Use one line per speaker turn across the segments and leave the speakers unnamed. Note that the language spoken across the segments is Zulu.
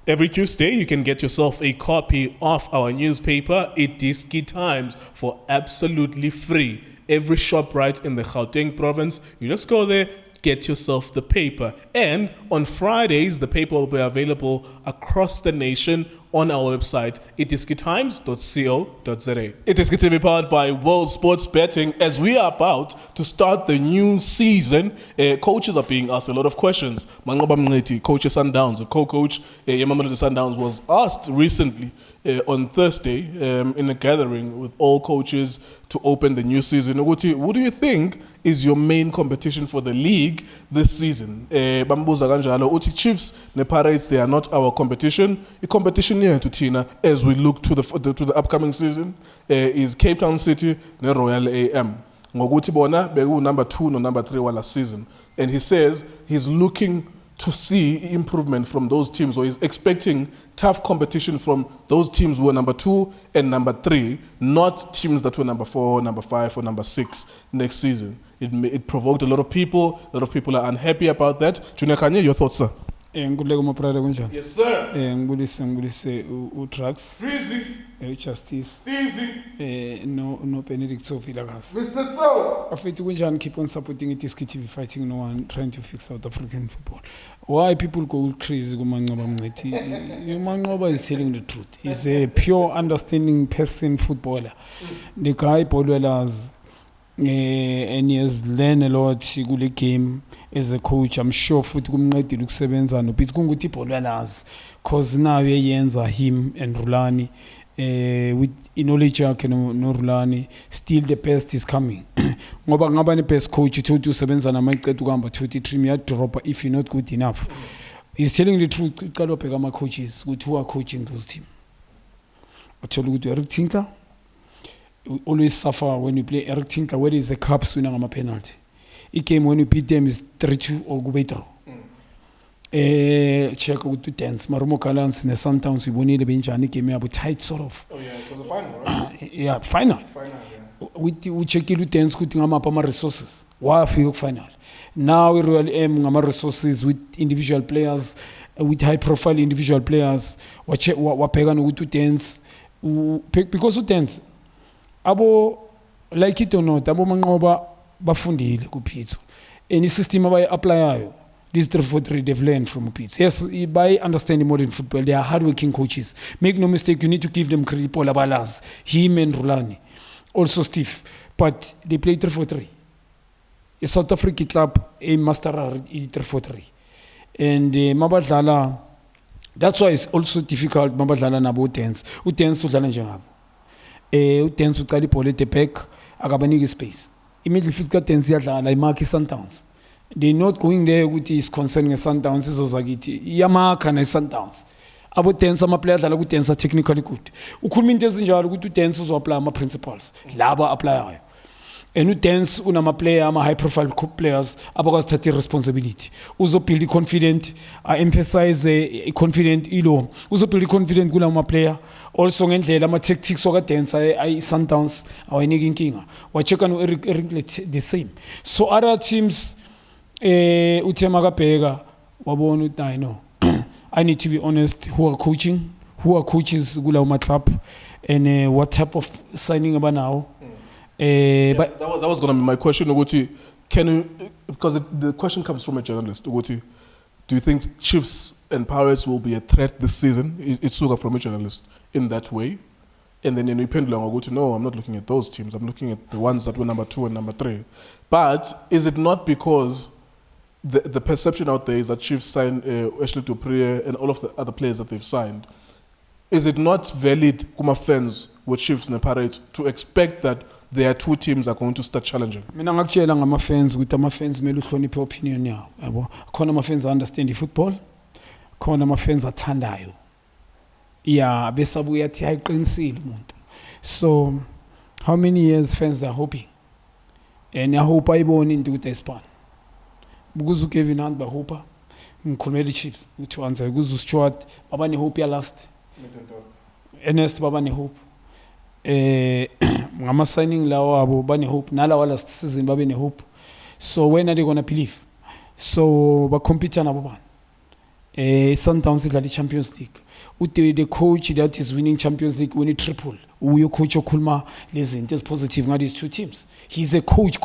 Every Tuesday, you can get yourself a copy of our newspaper, iDiskiTV, for absolutely free. Every shop right in the Gauteng province, you just go there, get yourself the paper. And on Fridays, the paper will be available across the nation on our website, iDiskiTimes.co.za. iDiskiTV powered by World Sports Betting. As we are about to start the new season, coaches are being asked a lot of questions. Manqoba Mngqithi, coach of Sundowns, a co-coach, Mamelodi Sundowns, was asked recently on Thursday in a gathering with all coaches to open the new season. What do you think is your main competition for the league this season? Bambuza kanjalo uthi Chiefs ne Pirates, they are not our competition. The competition here to Tina as we look to the upcoming season is Cape Town City ne Royal AM. Ngokuthi bona beku number 2 no number 3 wala season, and he says he's looking to see improvement from those teams, or he's expecting tough competition from those teams who were number 2 and number 3, not teams that were number 4, number 5, or number 6 next season. It provoked a lot of people. A lot of people are unhappy about that. Junior Khanye, your thoughts, sir?
Yes, sir.
Ngibulise u-drugs
Freezy.
Justice
Easy.
no Benedict Sofilagas.
Mr. So.
After kunjani keep on supporting iDiskiTV, fighting no one, trying to fix South African football. Why people go crazy kuManqoba Mngqithi? Manqoba is telling the truth. He's a pure understanding person footballer. The guy bowlers and he has learned a lot kule game as a coach. I'm sure futhi kumncedile ukusebenza no bit kunguthi bowlers, cause now uyenza him and Rulani with knowledge yakhe no Rulani, still the best is coming. Ngoba ngaba ne best coach uthi usebenza namayiqeda ukuhamba uthi trim ya drop if you're not good enough. He's telling the truth. Uqala ubheka ama coaches ukuthi who are coaching those team. Uthola ukuthi Eric Tinker always suffer when you play Eric Tinker, where is the cups winning on a penalty. It came when you beat them is 3-2 or go better. Check out to dance. Marumo Kalans in the Sundowns, we won the bench and it came up with tight sort of.
Oh yeah, it was a final, right?
Yeah, final.
Yeah.
We check it dance putting up our resources. Why for final? Now we really aim our resources with individual players, with high profile individual players. What pagan to dance because of dance. Abo like it or not, abo Manqoba bafundile kuPitso. Any system apply this 3-4-3 they've learned from Pitso. Yes, by understanding modern football, they are hardworking coaches. Make no mistake, you need to give them credit. Paul Abalas, him and Rulani, also Steve, but they play 3-4-3. A South African club, a master 3-4-3, and Mabadala. That's why it's also difficult. Mabadala nabo utens udlala njengabo. Utens uqala ibhola eDebeck akabaniki space. Immediately ka tens yadlala imark iSundowns. They're not going there with is concerning Sundowns izozakithi. Iyamaka na Sundowns. Abo tens ama player dlala ku tens are technically good. Ukhuluma into ezinjalo ukuthi utens uzoapply ama principles. Laba applyayo. And utens unama player ama high profile players abakazithatha responsibility. Uzo build confident, emphasize confident ilo. Uzo build confident kula ama player. Also ngendlela ama tactics okadance ay Sundowns awayiniki inkinga. Wacheka no Eric the same. So other teams uthema kabheka wabona ukuthi I know I need to be honest, who are coaching, who are coaches kula uma club, and what type of signing about now.
But that was going to be my question, Uguti. Can you, because the question comes from a journalist, Uguti, do you think Chiefs and Pirates will be a threat this season? It's sugar from a journalist in that way. And then in Pendulum, Uguti, no, I'm not looking at those teams. I'm looking at the ones that were number 2 and number 3. But is it not because the perception out there is that Chiefs signed Ashley Dupree and all of the other players that they've signed? Is it not valid, Kuma fans with Chiefs and Pirates, to expect that their 2 teams are going to start challenging?
Mina ngakutshela ngama fans ukuthi ama fans mele uhloniphe opinion yawo, yabo. Khona ama fans understand football, khona ama fans athandayo. Yeah, besabuya athi ayiqinisile umuntu. So how many years fans are hoping? And I hope ayibone into ukuthi ayispan. Bukuzu Kevin Hunt bahopa, ngikhulumela Chiefs ukuthi wanze kuzu Stuart baba ne hope ya last. Ernest baba ne hope. Ngama signing lawo abo bane hope nala last season babe ne hope. So when are they going to believe? So ba compete nabo bani. Sundowns idlala i-Champions League. The coach that is winning Champions League win triple. Uyo coach okhuluma lezi zinto positive ngale two teams. He's a coach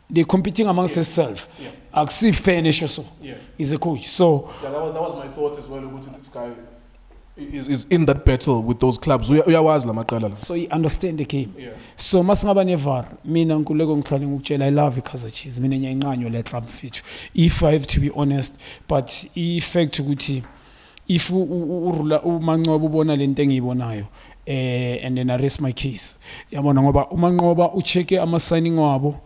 they're competing amongst themselves.
Yeah.
Akusi finish also.
Yeah.
He's a coach. So
that was my thought as well. This guy is in that battle with those clubs. Uyawazi la maqala la.
So he understand the game.
Yeah.
So masingaba nevar mina nkuleko ngihlale ngukutshela I love iKaizer Chiefs mina ngiyanqanywa le club feature. If I have to be honest, but effect ukuthi if urula uManqoba ubona lento engiyibonayo and then I rest my case. Yabona ngoba uManqoba ucheke ama signing wabo.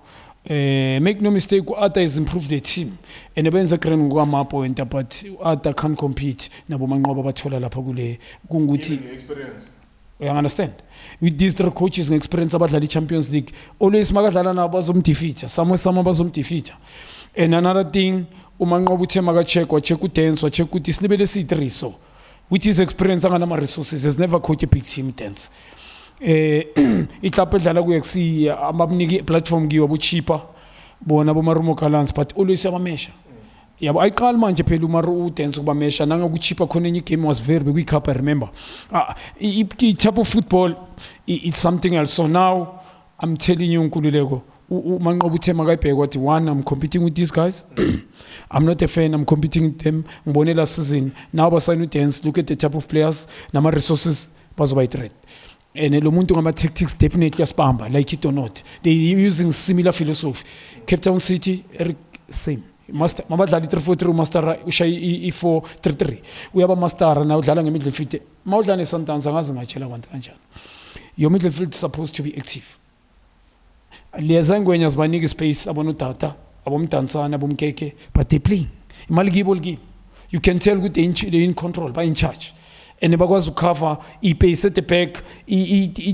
Make no mistake, Ata has improved the team. And benza grand ngwa point, but Ata can't compete. Nabo Manqoba bathola lapha kule kunguthi
experience.
You understand? With these three coaches and experience about the Champions League, always magadlala na bazomdefeat. Some bazomdefeat. And another thing, uManqoba uthe check udance, check ukuthi sinibele si3 so. With his experience angana resources, has never coached a big team dance. Itlapedlala kuyakusiya abamniki platform kiyo abuchipa bona bomarumo kalans but always abamesha yabo ayiqala manje phela umaru udance kubamesha nanga kuchipa khona enye game was very big cup I remember type of football it's something else. So now I'm telling you Nkululeko uManqoba uthe makayibheke wathi one I'm competing with these guys. I'm not a fan, I'm competing with them. Ngibone last season now basign udance, look at the type of players nama resources bazoba threat. And lo muntu ngama tactics definitely asibamba, like it or not. They using similar philosophy. Cape Town City same. Master mabadlali 3-4-3 master ushayi i4-3-3. Uyaba master na udlala ngemidfield. Mawudlala neSundowns angazi ngachela abantu kanjani. Your midfield is supposed to be active. Liyazangwenya zibanike space abonotata, abomdantsana, abomkeke, but they play. Imali kibo game. You can tell with they in control, by in charge. And bakwazi cover ipace at the back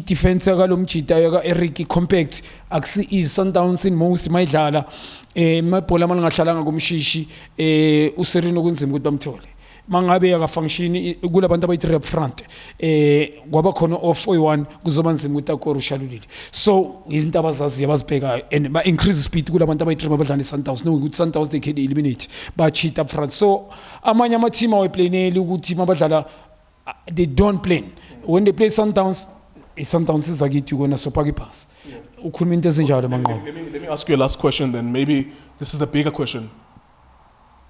defense yakalo Mngqithi yaka Eric compact akusi iSundowns in most mayidlala mabhola malingahlalanga kumshishi uSerino kunzima ukuthi bamthole mangabe yaka function kulabantu abayi3 up front kwaba khona off oy1 kuzoba nzima ukuthi akore ushalulile. So izinto abazazi yabazibheka and ba increase speed kulabantu abayi3 abadlala iSundowns no ukuthi Sundowns they can eliminate ba cheat up front. So amanye ama team aweplaneli ukuthi mabadlala they don't play. When they play Sundowns is like you gonna super pass.
Let me ask you a last question then. Maybe this is the bigger question.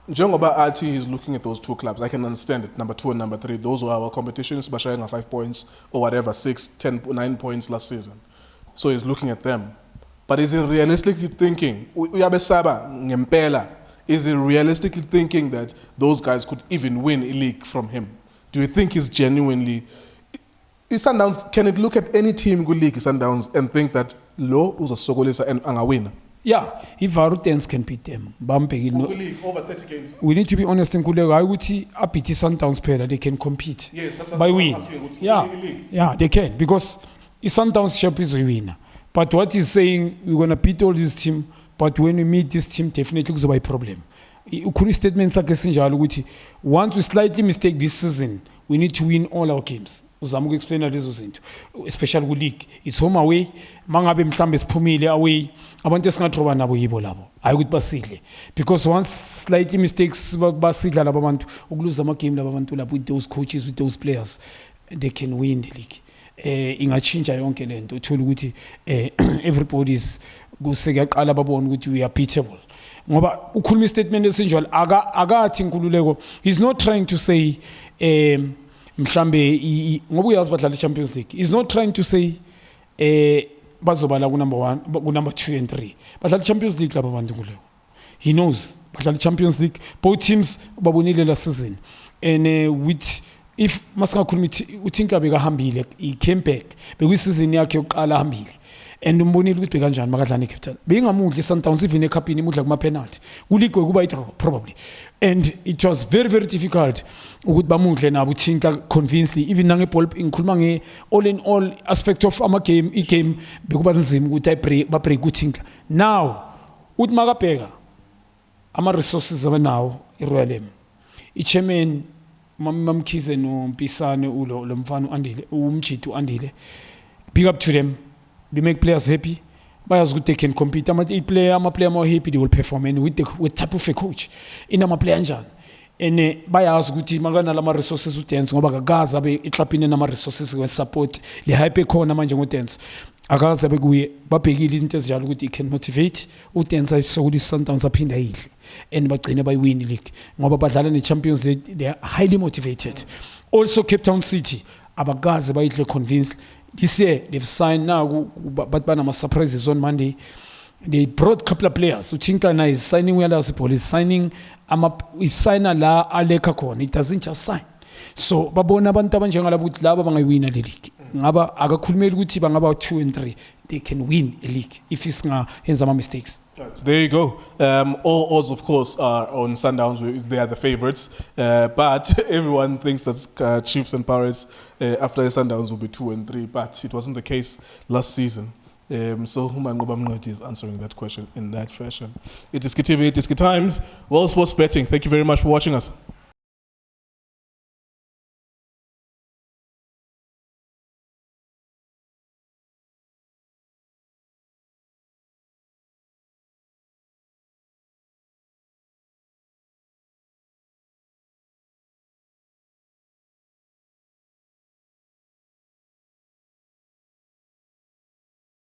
Njengoba Ati is looking at those two clubs. I can understand it. Number 2 and number 3. Those were our competitions. Bashayanga 5 points or whatever, 6, 10, 9 points last season. So he's looking at them. But is he realistically thinking? Is he realistically thinking that those guys could even win a league from him? Do you think he's genuinely... Sundowns, can it look at any team in good league, Sundowns, and think that Lo was a Sogolesa and a winner?
Yeah, if Varutens can beat them.
Over 30 games.
We need to be honest in Kulega. I would see a pity Sundowns player, they can compete.
Yes, that's
by win. Yeah, they can. Because Sundowns shape is a winner. But what he's saying, we're going to beat all this team, but when we meet this team, definitely it's a problem. Statements like once we slightly mistake this season, we need to win all our games. Uzama explain lezo zinto, especially ku league. It's home away. Mangabe mhlambe siphumile away, abantu esingatroba nabo yibo labo. Hayi ukuthi basidle. Because once slightly mistakes basidla labo abantu, ukuluza ama game labo abantu labo with those coaches, with those players, they can win the league. Ingachinja yonke lento uthola ukuthi everybody's kuseyaqala babona ukuthi we are beatable. Ngoba ukhuluma statement esinjalo akathi Nkululeko, he's not trying to say mhlambe ngoba uyazi badlala iChampions League, he's not trying to say bazobala ku number 1 ku number 2 and 3 badlala iChampions League laba bantu Nkululeko. He knows badlala iChampions League, both teams babonile last season and with if masingakhuluma uthinka bekahambile he came back bekuyisizini yakhe yokuqala hambile and umbonile ukuthi bekanjani makadlala eCapital bengamudli Sundowns even eCupini imudla kuma penalty kuligwe kuba i-draw probably, and it was very very difficult ukuthi bamudle nabo uthinka convincedly even nangeball ngikhuluma nge all in all aspect of ama game i-game bekuba nzima ukuthi ba break uthinka. Now uthi makabheka ama resources abanawo iRoyal M i-chairman Mamkhize no Mpisane ulo mfana andile uMngqithi andile, big up to them. They make players happy. Bayas good they can compete. Ama player more happy they will perform, and with type of a coach in ama player njani and bayazi ukuthi makanala ama resources uDance ngoba akakaza abe ixlapine nama resources we support le hype ekhona manje ngoDance akaza bekuye babhekile into ezinjalo ukuthi can motivate uDance ayisokuli Sundowns aphinda yidle and bagcine bayiwin league ngoba badlala ne-Champions League. They are highly motivated. Also Cape Town City abagaze bayidle convinced this year they've signed now but banama surprises on Monday. They brought a couple of players. Uchinkana is signing well as Paul is signing is signer la aleka khona. It doesn't just sign. So babona abantu abanjengala ukuthi laba bangayina le league. Ngaba akakhulumeli ukuthi bangaba 2 and 3. They can win a league if it's nga yenza ama mistakes.
There you go. All odds, of course, are on Sundowns. They are the favorites. But everyone thinks that Chiefs and Pirates after the Sundowns will be 2 and 3. But it wasn't the case last season. So Manqoba Mngqithi is answering that question in that fashion. iDiskiTV, iDiski Times, World Sports Betting. Thank you very much for watching us.